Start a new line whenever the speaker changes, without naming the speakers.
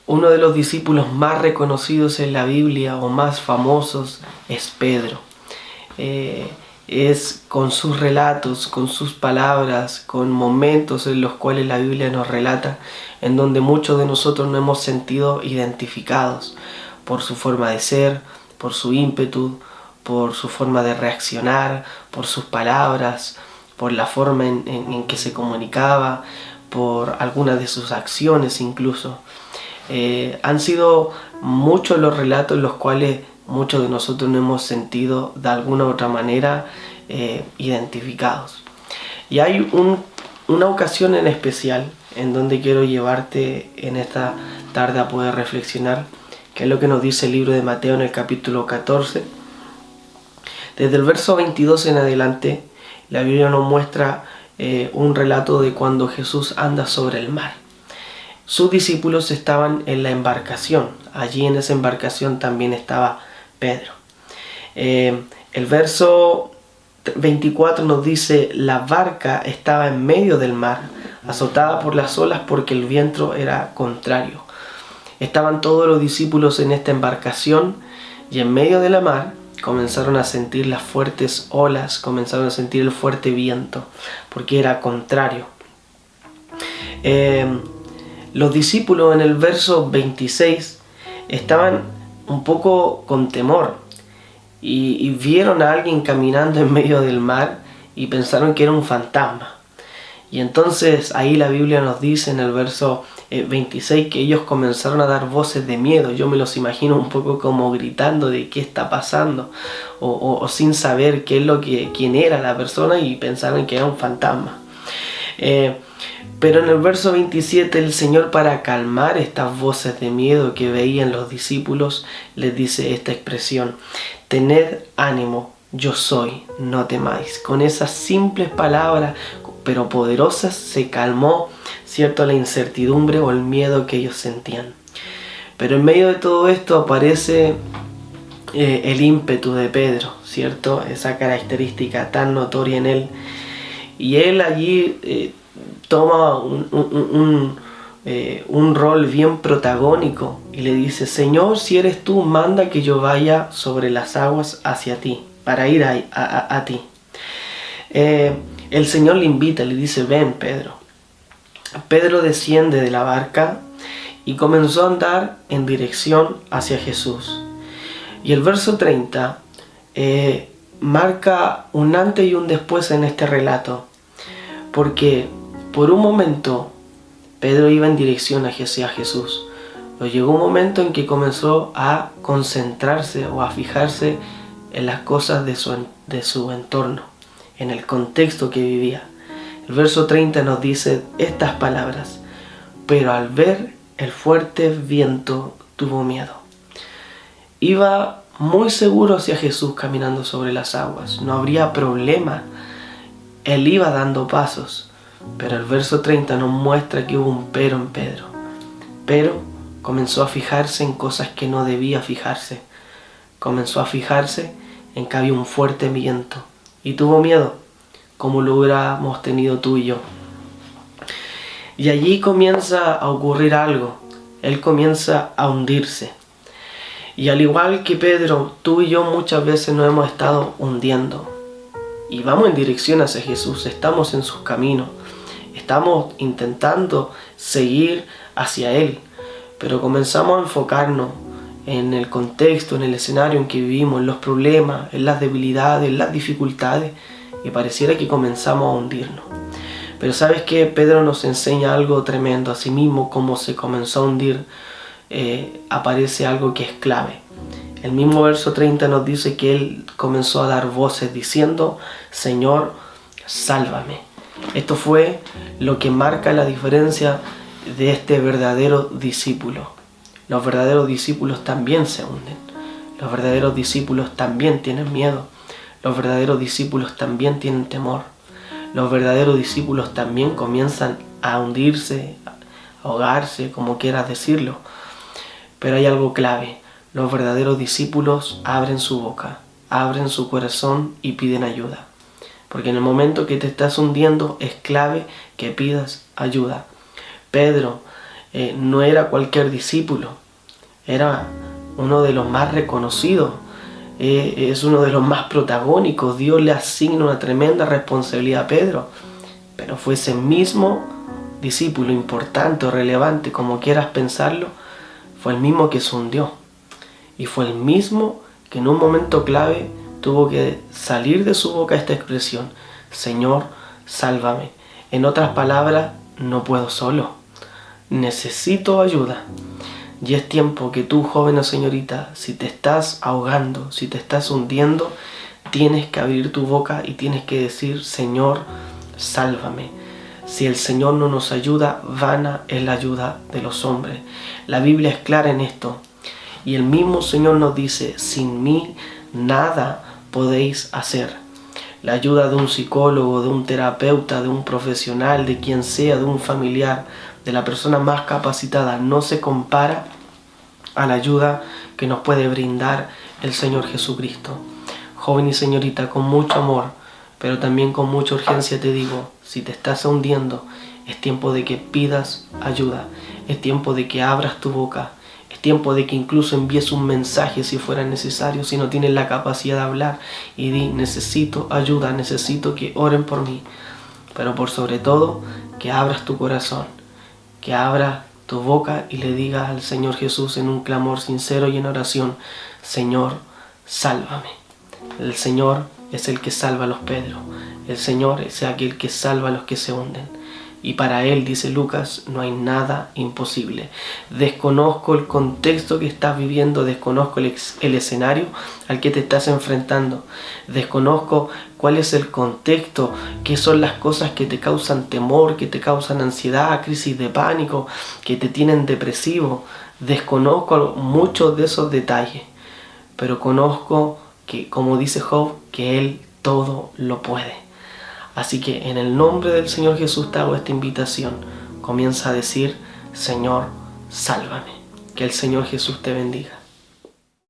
Uno de los discípulos más reconocidos en la Biblia o más famosos es Pedro. Es con sus relatos, con sus palabras, con momentos en los cuales la Biblia nos relata, en donde muchos de nosotros nos hemos sentido identificados por su forma de ser, por su ímpetu, por su forma de reaccionar, por sus palabras, por la forma en que se comunicaba, por algunas de sus acciones incluso. Han sido muchos los relatos en los cuales muchos de nosotros nos hemos sentido de alguna u otra manera identificados. Y hay una ocasión en especial en donde quiero llevarte en esta tarde a poder reflexionar, que es lo que nos dice el libro de Mateo en el capítulo 14. Desde el verso 22 en adelante, la Biblia nos muestra un relato de cuando Jesús anda sobre el mar. Sus discípulos estaban en la embarcación. Allí en esa embarcación también estaba Pedro. El verso 24 nos dice: la barca estaba en medio del mar, azotada por las olas porque el viento era contrario. Estaban todos los discípulos en esta embarcación y en medio de la mar comenzaron a sentir las fuertes olas, comenzaron a sentir el fuerte viento porque era contrario. Los discípulos en el verso 26 estaban un poco con temor y vieron a alguien caminando en medio del mar y pensaron que era un fantasma. Y entonces ahí la Biblia nos dice en el verso 26 que ellos comenzaron a dar voces de miedo. Yo me los imagino un poco como gritando de qué está pasando o sin saber quién era la persona, y pensaron que era un fantasma. Pero en el verso 27 el Señor, para calmar estas voces de miedo que veían los discípulos, les dice esta expresión: tened ánimo, yo soy, no temáis. Con esas simples palabras pero poderosas se calmó, ¿cierto?, la incertidumbre o el miedo que ellos sentían. Pero en medio de todo esto aparece el ímpetu de Pedro, ¿cierto?, esa característica tan notoria en él. Y él allí toma un rol bien protagónico y le dice: Señor, si eres tú, manda que yo vaya sobre las aguas hacia ti, para ir a ti. El Señor le invita, le dice: ven, Pedro. Pedro desciende de la barca y comenzó a andar en dirección hacia Jesús. Y el verso 30 marca un antes y un después en este relato, porque por un momento Pedro iba en dirección hacia Jesús, pero llegó un momento en que comenzó a concentrarse o a fijarse en las cosas de su entorno, en el contexto que vivía. El verso 30 nos dice estas palabras: pero al ver el fuerte viento tuvo miedo. Iba muy seguro hacia Jesús caminando sobre las aguas, no habría problema, él iba dando pasos. Pero el verso 30 nos muestra que hubo un pero en Pedro. Pero comenzó a fijarse en cosas que no debía fijarse. Comenzó a fijarse en que había un fuerte viento y tuvo miedo, como lo hubiéramos tenido tú y yo. Y allí comienza a ocurrir algo. Él comienza a hundirse. Y al igual que Pedro, tú y yo muchas veces nos hemos estado hundiendo. Y vamos en dirección hacia Jesús, estamos en sus caminos. Estamos intentando seguir hacia Él, pero comenzamos a enfocarnos en el contexto, en el escenario en que vivimos, en los problemas, en las debilidades, en las dificultades, y pareciera que comenzamos a hundirnos. Pero ¿sabes qué? Pedro nos enseña algo tremendo. Asimismo, como se comenzó a hundir, aparece algo que es clave. El mismo verso 30 nos dice que él comenzó a dar voces diciendo: Señor, sálvame. Esto fue lo que marca la diferencia de este verdadero discípulo. Los verdaderos discípulos también se hunden. Los verdaderos discípulos también tienen miedo. Los verdaderos discípulos también tienen temor. Los verdaderos discípulos también comienzan a hundirse, a ahogarse, como quieras decirlo. Pero hay algo clave. Los verdaderos discípulos abren su boca, abren su corazón y piden ayuda. Porque en el momento que te estás hundiendo es clave que pidas ayuda. Pedro no era cualquier discípulo, era uno de los más reconocidos, es uno de los más protagónicos. Dios le asigna una tremenda responsabilidad a Pedro, pero fue ese mismo discípulo importante o relevante, como quieras pensarlo, fue el mismo que se hundió, y fue el mismo que en un momento clave tuvo que salir de su boca esta expresión: Señor, sálvame. En otras palabras, no puedo solo, necesito ayuda. Y es tiempo que tú, joven o señorita, si te estás ahogando, si te estás hundiendo, tienes que abrir tu boca y tienes que decir: Señor, sálvame. Si el Señor no nos ayuda, vana es la ayuda de los hombres. La Biblia es clara en esto. Y el mismo Señor nos dice: sin mí nada podéis hacer. La ayuda de un psicólogo, de un terapeuta, de un profesional, de quien sea, de un familiar, de la persona más capacitada, no se compara a la ayuda que nos puede brindar el Señor Jesucristo. Joven y señorita, con mucho amor, pero también con mucha urgencia te digo: si te estás hundiendo, es tiempo de que pidas ayuda, es tiempo de que abras tu boca, es tiempo de que incluso envíes un mensaje si fuera necesario, si no tienes la capacidad de hablar, y di: necesito ayuda, necesito que oren por mí. Pero por sobre todo, que abras tu corazón, que abras tu boca y le digas al Señor Jesús en un clamor sincero y en oración: Señor, sálvame. El Señor es el que salva a los Pedros. El Señor es aquel que salva a los que se hunden. Y para Él, dice Lucas, no hay nada imposible. Desconozco el contexto que estás viviendo, desconozco el escenario al que te estás enfrentando. Desconozco cuál es el contexto, qué son las cosas que te causan temor, que te causan ansiedad, crisis de pánico, que te tienen depresivo. Desconozco muchos de esos detalles, pero conozco que, como dice Job, que Él todo lo puede. Así que en el nombre del Señor Jesús te hago esta invitación. Comienza a decir: Señor, sálvame. Que el Señor Jesús te bendiga.